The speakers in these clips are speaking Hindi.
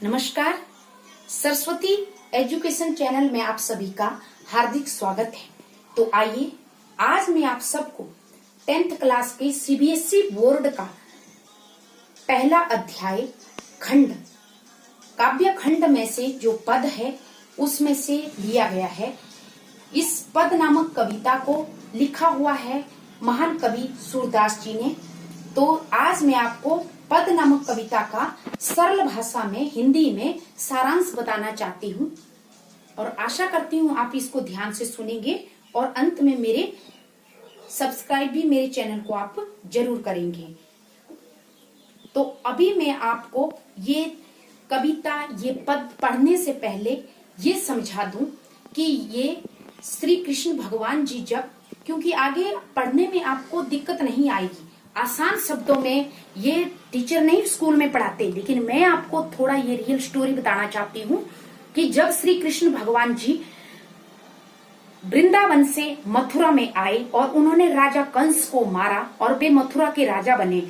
नमस्कार। सरस्वती एजुकेशन चैनल में आप सभी का हार्दिक स्वागत है। तो आइए आज मैं आप सबको 10th क्लास के सीबीएसई बोर्ड का पहला अध्याय खंड काव्य खंड में से जो पद है उसमें से लिया गया है। इस पद नामक कविता को लिखा हुआ है महान कवि सूरदास जी ने। तो आज मैं आपको पद नामक कविता का सरल भाषा में हिंदी में सारांश बताना चाहती हूँ और आशा करती हूँ आप इसको ध्यान से सुनेंगे और अंत में मेरे सब्सक्राइब भी मेरे चैनल को आप जरूर करेंगे। तो अभी मैं आपको ये कविता ये पद पढ़ने से पहले ये समझा दूं कि ये श्री कृष्ण भगवान जी क्योंकि आगे पढ़ने में आपको दिक्कत नहीं आएगी, आसान शब्दों में ये टीचर नहीं स्कूल में पढ़ाते, लेकिन मैं आपको थोड़ा ये रियल स्टोरी बताना चाहती हूँ कि जब श्री कृष्ण भगवान जी वृंदावन से मथुरा में आए और उन्होंने राजा कंस को मारा और वे मथुरा के राजा बने,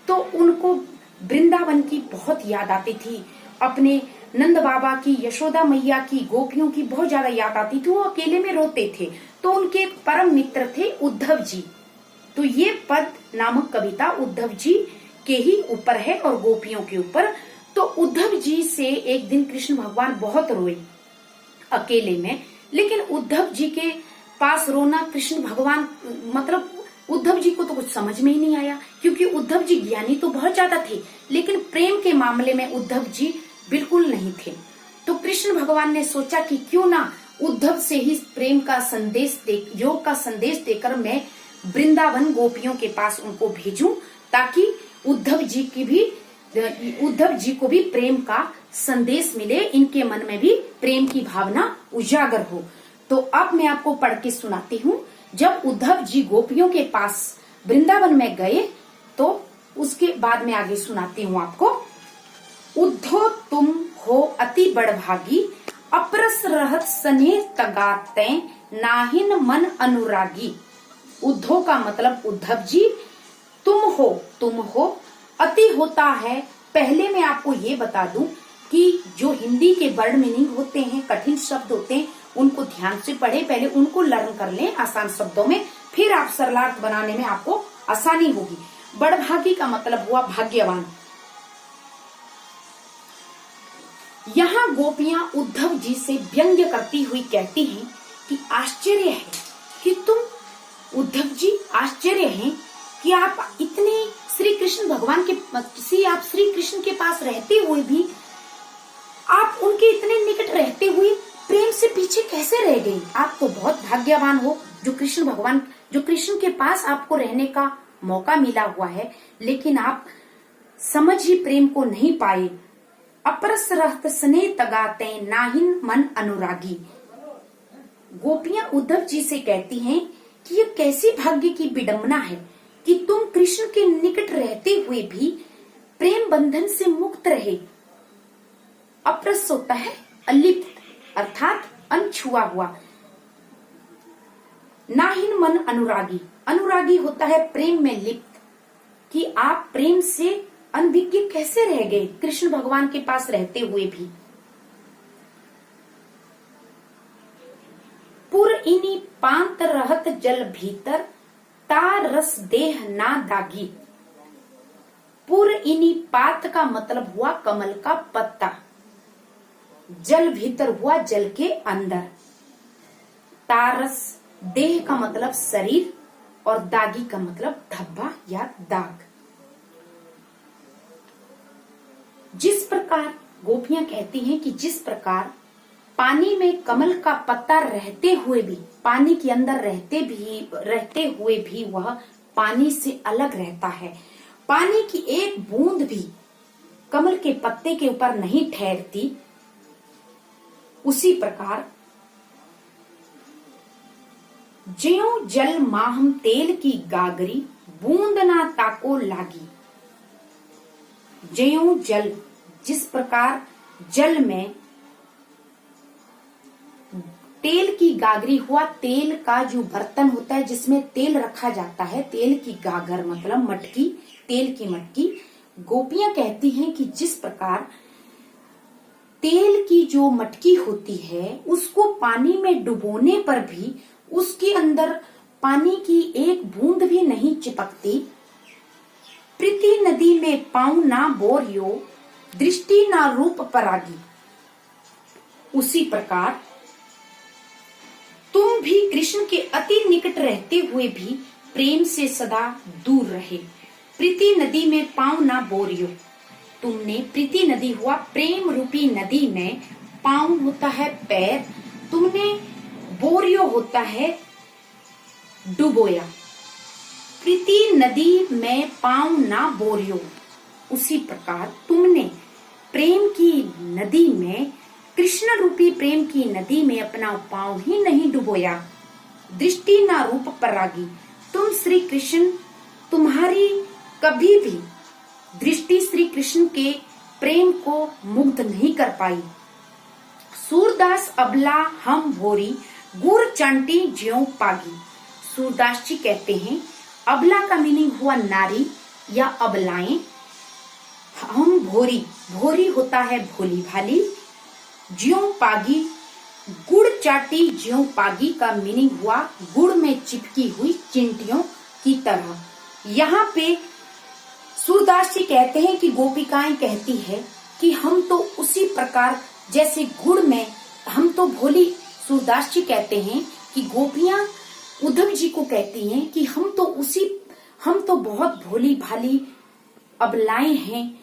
तो उनको वृंदावन की बहुत याद आती थी। अपने नंद बाबा की, यशोदा मैया की, गोपियों की बहुत ज्यादा याद आती थी। वो अकेले में रोते थे। तो उनके एक परम मित्र थे उद्धव जी। तो ये पद नामक कविता उद्धव जी के ही ऊपर है और गोपियों के ऊपर। तो उद्धव जी से एक दिन कृष्ण भगवान बहुत रोए अकेले में, लेकिन उद्धव जी के पास रोना कृष्ण भगवान मतलब उद्धव जी को तो कुछ समझ में ही नहीं आया, क्योंकि उद्धव जी ज्ञानी तो बहुत ज्यादा थे लेकिन प्रेम के मामले में उद्धव जी बिल्कुल नहीं थे। तो कृष्ण भगवान ने सोचा कि क्यों ना उद्धव से ही प्रेम का संदेश योग का संदेश देकर मैं वृंदावन गोपियों के पास उनको भेजूं, ताकि उद्धव जी को भी प्रेम का संदेश मिले, इनके मन में भी प्रेम की भावना उजागर हो। तो अब मैं आपको पढ़ के सुनाती हूँ। जब उद्धव जी गोपियों के पास वृंदावन में गए तो उसके बाद में आगे सुनाती हूँ आपको। उद्धो तुम हो अति बड़भागी, अपरस रहत स्नेह तगाते, नाहिन मन अनुरागी। उद्धव का मतलब उद्धव जी, तुम हो अति होता है। पहले मैं आपको ये बता दूं कि जो हिंदी के वर्ड मीनिंग होते हैं, कठिन शब्द होते हैं, उनको ध्यान से पढ़े, पहले उनको लर्न कर लें आसान शब्दों में, फिर आप सरलार्थ बनाने में आपको आसानी होगी। बड़भागी का मतलब हुआ भाग्यवान। यहाँ गोपियां उद्धव जी से व्यंग्य करती हुई कहती हैं कि आश्चर्य है कि तुम उद्धव जी, आश्चर्य है कि आप इतने श्री कृष्ण भगवान के आप श्री कृष्ण के पास रहते हुए भी, आप उनके इतने निकट रहते हुए प्रेम से पीछे कैसे रह गई। आप तो बहुत भाग्यवान हो जो कृष्ण के पास आपको रहने का मौका मिला हुआ है, लेकिन आप समझ ही प्रेम को नहीं पाए। अपरस रहत स्नेह तगाते, नाहिन मन अनुरागी। गोपियां उद्धव जी से कहती हैं कि ये कैसी भाग्य की विडंबना है कि तुम कृष्ण के निकट रहते हुए भी प्रेम बंधन से मुक्त रहे। अपरस होता है अलिप्त अर्थात अनछुआ हुआ। नाहिन मन अनुरागी, अनुरागी होता है प्रेम में लिप्त, कि आप प्रेम से अनभिज्ञ कैसे रह गए कृष्ण भगवान के पास रहते हुए भी। पुर इनी पांत रहत जल भीतर, तार रस देह ना दागी। पुर इनी पात का मतलब हुआ कमल का पत्ता, जल भीतर हुआ जल के अंदर, तारस देह का मतलब शरीर और दागी का मतलब धब्बा या दाग। जिस प्रकार गोपियां कहती हैं कि जिस प्रकार पानी में कमल का पत्ता रहते हुए भी, पानी के अंदर रहते हुए भी वह पानी से अलग रहता है, पानी की एक बूंद भी कमल के पत्ते के ऊपर नहीं ठहरती, उसी प्रकार ज्यों जल माहम तेल की गागरी, बूंद ना ताको लागी। ज्यों जल, जिस प्रकार जल में तेल की गागरी हुआ, तेल का जो बर्तन होता है जिसमें तेल रखा जाता है, तेल की गागर मतलब मटकी, तेल की मटकी। गोपियां कहती हैं कि जिस प्रकार तेल की जो मटकी होती है उसको पानी में डुबोने पर भी उसके अंदर पानी की एक बूंद भी नहीं चिपकती। प्रीति नदी में पाँव ना बोरियो, दृष्टि ना रूप परागी। उसी प्रकार तुम भी कृष्ण के अति निकट रहते हुए भी प्रेम से सदा दूर रहे। प्रीति नदी में पाँव ना बोरियो, तुमने प्रीति नदी हुआ प्रेम रूपी नदी में, पाँव होता है पैर, तुमने बोरियो होता है डुबोया। प्रीति नदी में पाँव ना बोरियो, उसी प्रकार तुमने प्रेम की नदी में, कृष्ण रूपी प्रेम की नदी में अपना पाँव ही नहीं डुबोया। दृष्टि ना रूप परागी, तुम श्री कृष्ण, तुम्हारी कभी भी दृष्टि श्री कृष्ण के प्रेम को मुग्ध नहीं कर पाई। सूरदास अबला हम भोरी, गुर चंटी ज्यों पागी। सूरदास जी कहते हैं अबला का मीनिंग हुआ नारी या अबलाएं। हम भोरी, भोरी होता है भोली भाली। ज्यों पागी, गुड़ चाटी ज्यों पागी का मीनिंग हुआ गुड़ में चिपकी हुई चिंटियों की तरह। यहाँ पे सूरदास जी कहते हैं कि गोपिकाएं कहती है कि हम तो उसी प्रकार जैसे गुड़ में, हम तो भोली। सूरदास जी कहते हैं कि गोपियां उद्धव जी को कहती हैं कि हम तो बहुत भोली भाली अबलाएं हैं।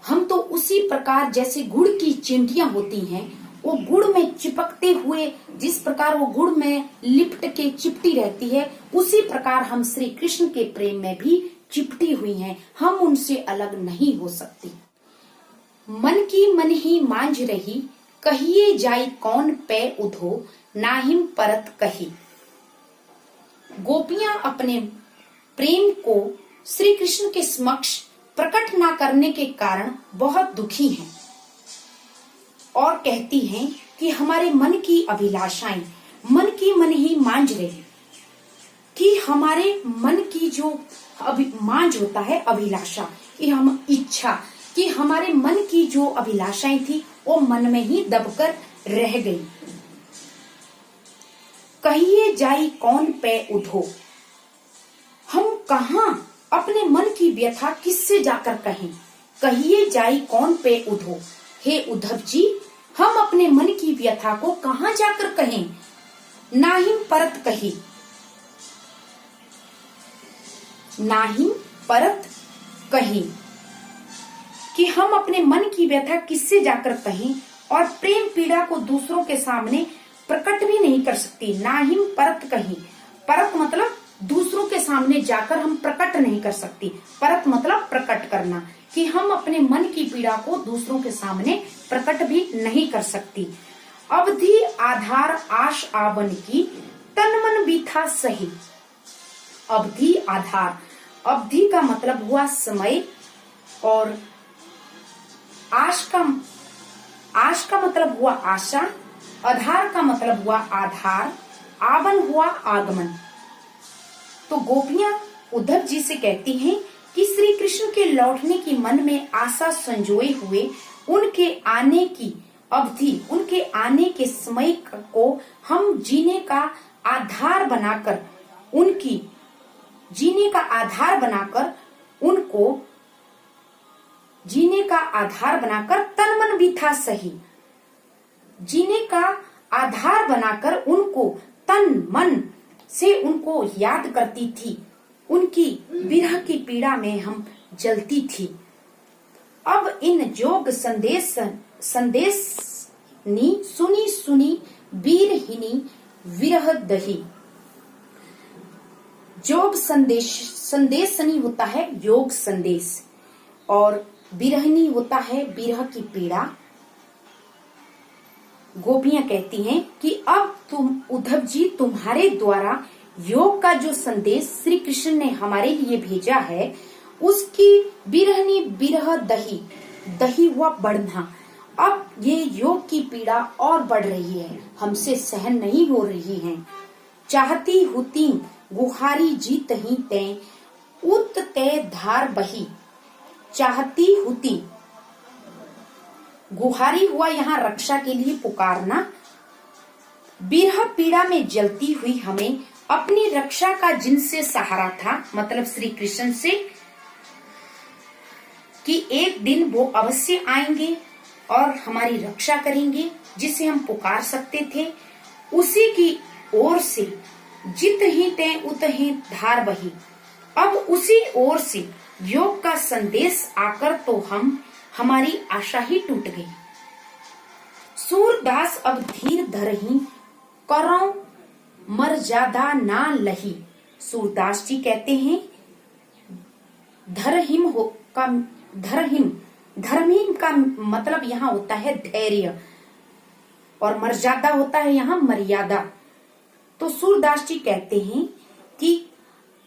हम तो उसी प्रकार जैसे गुड़ की चिंटियां होती हैं, वो गुड़ में चिपकते हुए जिस प्रकार वो गुड़ में लिपट के चिपटी रहती है, उसी प्रकार हम श्री कृष्ण के प्रेम में भी चिपटी हुई हैं। हम उनसे अलग नहीं हो सकती। मन की मन ही मांझ रही, कहिए जाई कौन पै उधो, नाहिम परत कही। गोपियां अपने प्रेम को श्री कृष्ण के समक्ष प्रकट ना करने के कारण बहुत दुखी हैं और कहती हैं कि हमारे मन की अभिलाषाएं, मन की मन ही मांझ रही, कि हमारे मन की जो मांझ होता है अभिलाषा, कि हम इच्छा, कि हमारे मन की जो अभिलाषाएं थी वो मन में ही दबकर रह गई। कहिए जाई कौन पे उधो, हम कहा अपने मन की व्यथा किससे जाकर कहें। कहिए जाई कौन पे उधो, हे उद्धव जी हम अपने मन की व्यथा को कहां जाकर कहें। नाहिम परत कही, नाहिम परत कही, कि हम अपने मन की व्यथा किससे जाकर कहें और प्रेम पीड़ा को दूसरों के सामने प्रकट भी नहीं कर सकती। नाहिम परत कही, परत मतलब दूसरों के सामने जाकर हम प्रकट नहीं कर सकती। परत मतलब प्रकट करना, कि हम अपने मन की पीड़ा को दूसरों के सामने प्रकट भी नहीं कर सकती। अवधि आधार आश आवन की, तन मन बीथा सही। अवधि आधार, अवधि का मतलब हुआ समय, और आश का मतलब हुआ आशा, आधार का मतलब हुआ आधार, आवन हुआ आगमन। तो गोपियां उद्धव जी से कहती हैं कि श्री कृष्ण के लौटने की मन में आशा संजोए हुए उनके आने की अवधि, उनके आने के समय को हम जीने का आधार बनाकर, उनकी जीने का आधार बनाकर, उनको जीने का आधार बनाकर, तन मन भी था सही, जीने का आधार बनाकर उनको तन मन से उनको याद करती थी। उनकी विरह की पीड़ा में हम जलती थी। अब इन जोग संदेशनी सुनी सुनी वीरहिनी विरह दही। जोग संदेशनी होता है योग संदेश, और विरहिनी होता है विरह की पीड़ा। गोपियां कहती हैं कि अब तुम उद्धव जी, तुम्हारे द्वारा योग का जो संदेश श्री कृष्ण ने हमारे लिए भेजा है, उसकी विरहनी विरह दही, दही हुआ बढ़ना। अब ये योग की पीड़ा और बढ़ रही है, हमसे सहन नहीं हो रही है। चाहती हुती गुहारी जीत ही तै, उत तै धार बही। चाहती हुती गुहारी हुआ यहाँ रक्षा के लिए पुकारना। बिरह पीड़ा में जलती हुई हमें अपनी रक्षा का जिनसे सहारा था, मतलब श्री कृष्ण से, कि एक दिन वो अवश्य आएंगे और हमारी रक्षा करेंगे, जिसे हम पुकार सकते थे, उसी की ओर से जित ही ते उत ही धार बही। अब उसी ओर से योग का संदेश आकर तो हमारी आशा ही टूट गई। सूरदास अब धीर धरही करो मर्यादा ना लही। सूरदास जी कहते हैं धर्महीन का मतलब यहाँ होता है धैर्य, और मर्यादा होता है यहाँ मर्यादा। तो सूरदास जी कहते हैं कि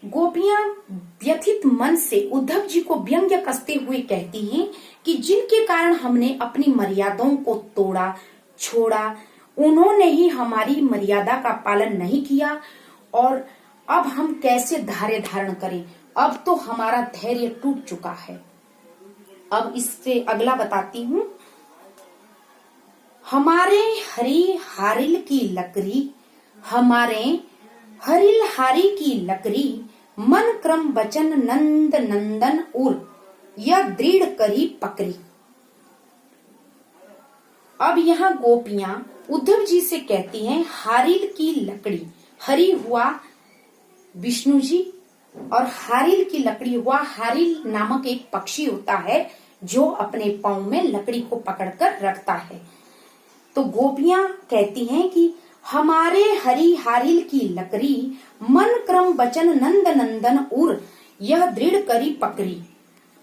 गोपियां व्यथित मन से उद्धव जी को व्यंग्य कसते हुए कहती हैं कि जिनके कारण हमने अपनी मर्यादाओं को तोड़ा छोड़ा, उन्होंने ही हमारी मर्यादा का पालन नहीं किया, और अब हम कैसे धैर्य धारण करें, अब तो हमारा धैर्य टूट चुका है। अब इससे अगला बताती हूँ। हमारे हरी हारिल की लकड़ी, हमारे हरिल हारी की लकड़ी, मन क्रम बचन नंद नंदन उर, यह दृढ़ करी पकड़ी। अब यहाँ गोपियां उद्धव जी से कहती हैं हारिल की लकड़ी, हरि हुआ विष्णु जी और हारिल की लकड़ी हुआ, हारिल नामक एक पक्षी होता है जो अपने पांव में लकड़ी को पकड़कर रखता है। तो गोपियां कहती हैं कि हमारे हरि हारिल की लकड़ी, मन क्रम बचन नंद नंदन उर, यह दृढ़ करी पकड़ी।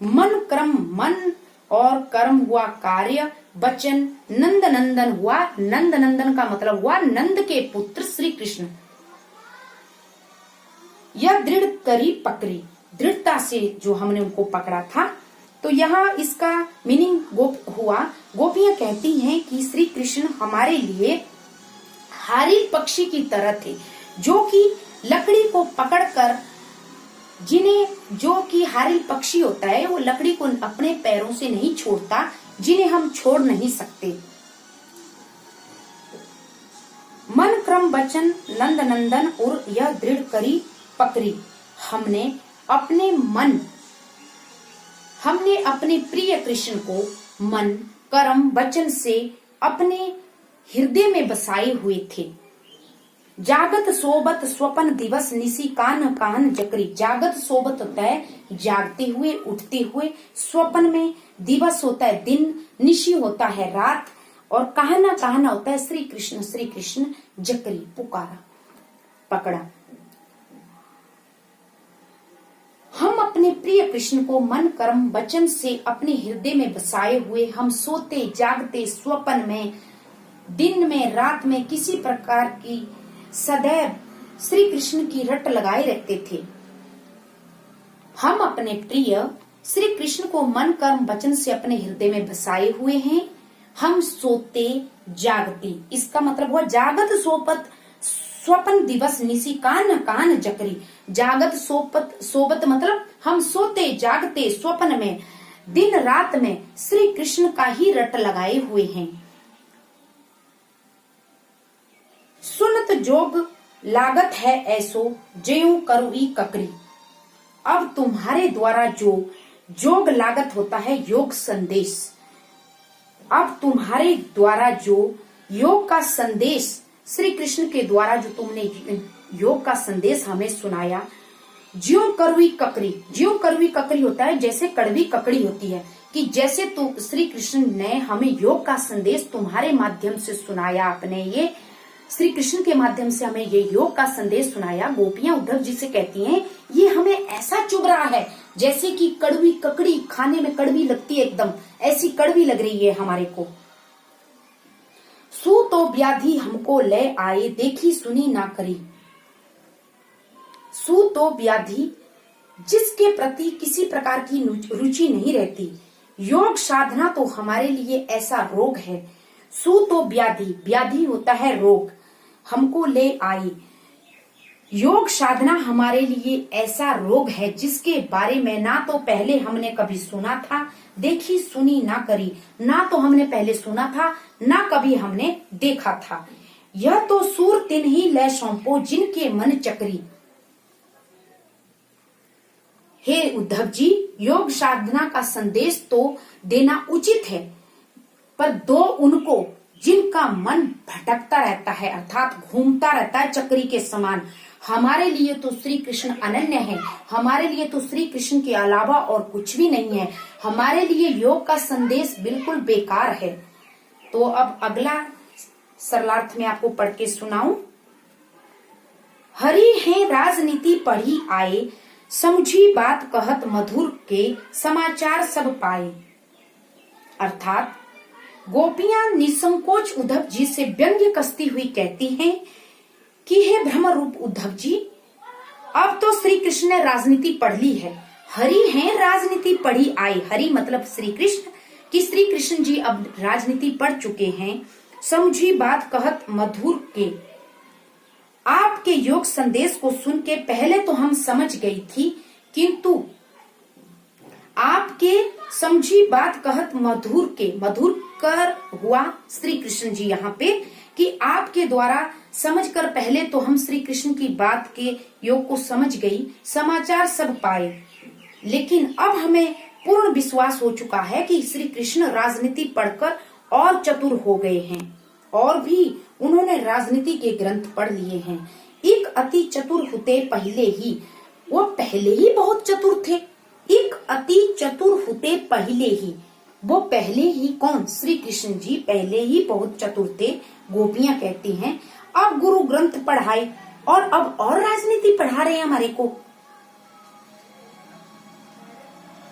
मन क्रम मन और कर्म हुआ कार्य, बचन नंद नंदन हुआ, नंद नंदन का मतलब हुआ नंद के पुत्र श्री कृष्ण। यह दृढ़ करी पकड़ी, दृढ़ता से जो हमने उनको पकड़ा था। तो यहाँ इसका मीनिंग गोपियां कहती हैं कि श्री कृष्ण हमारे लिए हारिल पक्षी की तरह थे, जो कि लकड़ी को पकड़कर, जो कि हारिल पक्षी होता है वो लकड़ी को अपने पैरों से नहीं छोड़ता, जिन्हें हम छोड़ नहीं सकते। मन क्रम बचन नंद नंदन और यह दृढ़ करी पकड़ी। हमने अपने प्रिय कृष्ण को मन कर्म वचन से अपने हृदय में बसाए हुए थे। जागत सोबत स्वपन दिवस निसी कान कान जकरी। जागत सोबत होता है जागते हुए उठते हुए, स्वपन में दिवस होता है दिन, निशी होता है रात, और कहना कहना होता है श्री कृष्ण जकरी पुकारा पकड़ा। हम अपने प्रिय कृष्ण को मन कर्म वचन से अपने हृदय में बसाए हुए, हम सोते जागते स्वपन में दिन में रात में किसी प्रकार की सदैव श्री कृष्ण की रट लगाए रहते थे। हम अपने प्रिय श्री कृष्ण को मन कर्म वचन से अपने हृदय में बसाए हुए हैं। हम सोते जागते, इसका मतलब हुआ जागत सोपत स्वपन दिवस निसी कान कान जकरी। जागत सोबत मतलब हम सोते जागते स्वपन में दिन रात में श्री कृष्ण का ही रट लगाए हुए हैं। सुनत जोग लागत है ऐसो ज्यों करुई ककरी। अब तुम्हारे द्वारा जो जोग लागत होता है योग संदेश, अब तुम्हारे द्वारा जो योग का संदेश श्री कृष्ण के द्वारा जो तुमने योग का संदेश हमें सुनाया, ज्यों कड़वी ककड़ी। ज्यों कड़वी ककड़ी होता है जैसे कड़वी ककड़ी होती है, कि जैसे तो श्री कृष्ण ने हमें योग का संदेश तुम्हारे माध्यम से सुनाया, आपने ये श्री कृष्ण के माध्यम से हमें ये योग का संदेश सुनाया। गोपियां उद्धव जी से कहती हैं ये हमें ऐसा चुभ रहा है जैसे कि कड़वी ककड़ी खाने में कड़वी लगती है, एकदम ऐसी कड़वी लग रही है हमारे को। सू तो व्याधि हमको ले आए देखी सुनी ना करी। सू तो व्याधि जिसके प्रति किसी प्रकार की रुचि नहीं रहती, योग साधना तो हमारे लिए ऐसा रोग है। सू तो व्याधि, व्याधि होता है रोग, हमको ले आई, योग साधना हमारे लिए ऐसा रोग है जिसके बारे में ना तो पहले हमने कभी सुना था, देखी सुनी ना करी, ना तो हमने पहले सुना था ना कभी हमने देखा था। यह तो सूर तिन ही लय सौंपो जिनके मन चक्री। हे उद्धव जी, योग साधना का संदेश तो देना उचित है, पर दो उनको जिनका मन भटकता रहता है अर्थात घूमता रहता है चक्री के समान। हमारे लिए तो श्री कृष्ण अनन्य है, हमारे लिए तो श्री कृष्ण के अलावा और कुछ भी नहीं है। हमारे लिए योग का संदेश बिल्कुल बेकार है। तो अब अगला सरलार्थ में आपको पढ़ के सुनाऊं। हरि है राजनीति पढ़ी आए, समझी बात कहत मधुर के समाचार सब पाए। अर्थात गोपियां निसंकोच उद्धव जी से व्यंग्य कसती हुई कहती हैं कि हे भ्रम रूप उद्धव जी, अब तो श्री कृष्ण ने राजनीति पढ़ ली है। हरि है राजनीति पढ़ी आई, हरि मतलब श्री कृष्ण, कि श्री कृष्ण जी अब राजनीति पढ़ चुके हैं। समझी बात कहत मधुर के, आपके योग संदेश को सुन के पहले तो हम समझ गई थी, किंतु आपके समझी बात कहत मधुर के, मधुर कर हुआ श्री कृष्ण जी यहाँ पे, कि आपके द्वारा समझकर पहले तो हम श्री कृष्ण की बात के योग को समझ गई, समाचार सब पाए, लेकिन अब हमें पूर्ण विश्वास हो चुका है कि श्री कृष्ण राजनीति पढ़कर और चतुर हो गए हैं, और भी उन्होंने राजनीति के ग्रंथ पढ़ लिए हैं। एक अति चतुर होते पहले ही, वो पहले ही बहुत चतुर थे। एक अति चतुर होते पहले ही, वो पहले ही कौन? श्री कृष्ण जी पहले ही बहुत चतुर थे। गोपियां कहती हैं अब गुरु ग्रंथ पढ़ाए और अब और राजनीति पढ़ा रहे हैं हमारे को,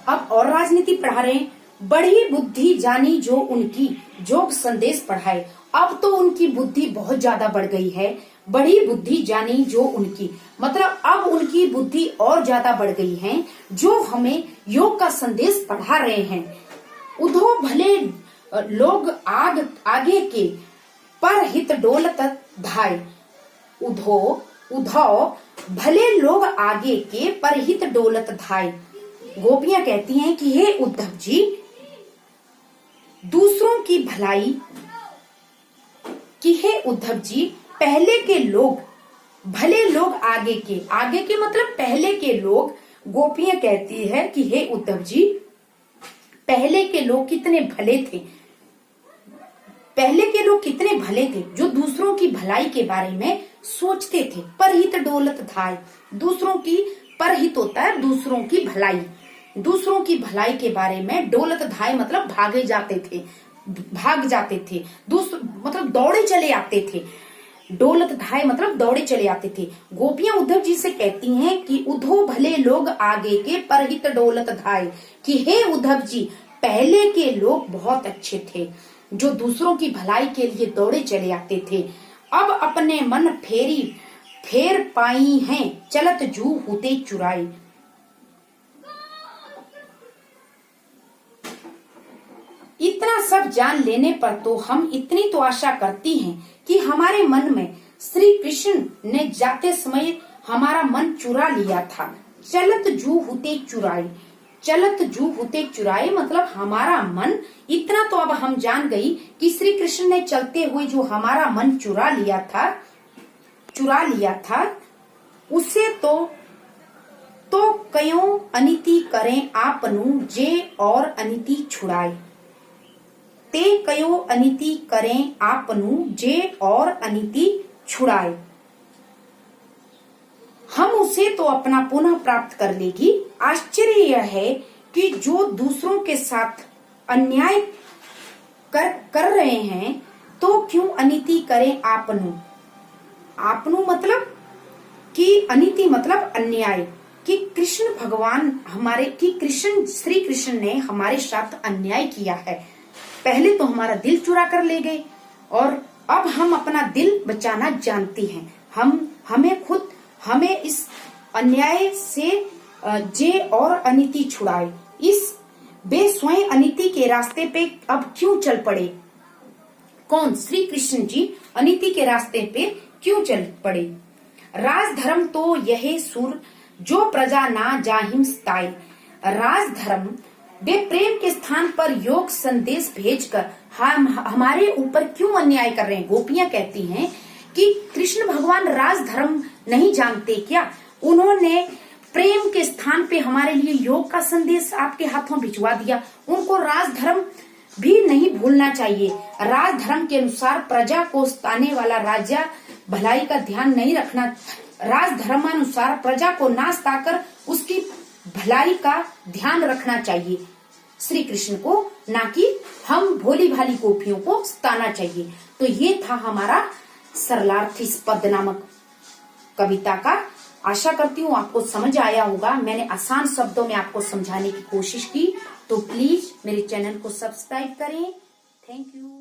अब और राजनीति पढ़ा रहे हैं। बड़ी बुद्धि जानी जो उनकी, जोग संदेश पढ़ाए। अब तो उनकी बुद्धि बहुत ज्यादा बढ़ गई है। बड़ी बुद्धि जानी जो उनकी, मतलब अब उनकी बुद्धि और ज्यादा बढ़ गई है, जो हमें योग का संदेश पढ़ा रहे हैं। उधो भले लोग आगे के पर हित डोलत धाय। उधो भले लोग आगे के पर हित डोलत धाय। गोपियां कहती हैं कि हे उद्धव जी, दूसरों की भलाई, कि हे उद्धव जी, पहले के लोग, भले लोग आगे के मतलब पहले के लोग। गोपियां कहती है कि हे उद्धव जी, पहले के लोग कितने भले थे, पहले के लोग कितने भले थे जो दूसरों की भलाई के बारे में सोचते थे। परहित डोलत धाय, दूसरों की, परहित होता है दूसरों की भलाई, दूसरों की भलाई के बारे में डोलत धाय मतलब भाग जाते थे, मतलब दौड़े चले आते थे। डोलत धाय मतलब दौड़े चले आते थे। गोपियां उद्धव जी से कहती हैं कि उधो भले लोग आगे के परहित डोलत धाय, कि हे उद्धव जी, पहले के लोग बहुत अच्छे थे जो दूसरों की भलाई के लिए दौड़े चले आते थे। अब अपने मन फेर पाई हैं, चलत जू होते चुराई। इतना सब जान लेने पर तो हम इतनी तो आशा करती हैं कि हमारे मन में श्री कृष्ण ने जाते समय हमारा मन चुरा लिया था। चलत जू होते चुराई, चलत जू होते चुराए मतलब हमारा मन, इतना तो अब हम जान गई कि श्री कृष्ण ने चलते हुए जो हमारा मन चुरा लिया था, उसे तो कयों अनिति करें आपनु जे और अनिति छुड़ाए। ते कयो अनिति करें आपनु जे और अनिति छुड़ाए। हम उसे तो अपना पुनः प्राप्त कर लेगी। आश्चर्य यह है कि जो दूसरों के साथ अन्याय कर रहे हैं तो क्यों अनिति करें आपनु। आपनु मतलब कि अनिति मतलब अन्याय, कि कृष्ण भगवान हमारे, कि श्री कृष्ण ने हमारे साथ अन्याय किया है। पहले तो हमारा दिल चुरा कर ले गए और अब हम अपना दिल बचाना जानते हैं। हमें इस अन्याय से जे और अनिति छुड़ाए। इस बेस्वयं अनिति के रास्ते पे अब क्यों चल पड़े? कौन? श्री कृष्ण जी अनिति के रास्ते पे क्यों चल पड़े? राजधर्म तो यह सुर जो प्रजा ना जाहिम स्ताई। राजधर्म वे प्रेम के स्थान पर योग संदेश भेजकर हम हमारे ऊपर क्यों अन्याय कर रहे हैं। गोपियां कहती हैं कि कृष्ण भगवान राजधर्म नहीं जानते क्या? उन्होंने प्रेम के स्थान पे हमारे लिए योग का संदेश आपके हाथों भिजवा दिया। उनको राजधर्म भी नहीं भूलना चाहिए। राजधर्म के अनुसार प्रजा को सताने वाला राजा भलाई का ध्यान नहीं रखना। राजधर्मानुसार प्रजा को ना सताकर उसकी भलाई का ध्यान रखना चाहिए श्री कृष्ण को, ना कि हम भोली भाली गोपियों को सताना चाहिए। तो ये था हमारा सरलार्थी पद नामक कविता का। आशा करती हूँ आपको समझ आया होगा। मैंने आसान शब्दों में आपको समझाने की कोशिश की। तो प्लीज मेरे चैनल को सब्सक्राइब करें। Thank you.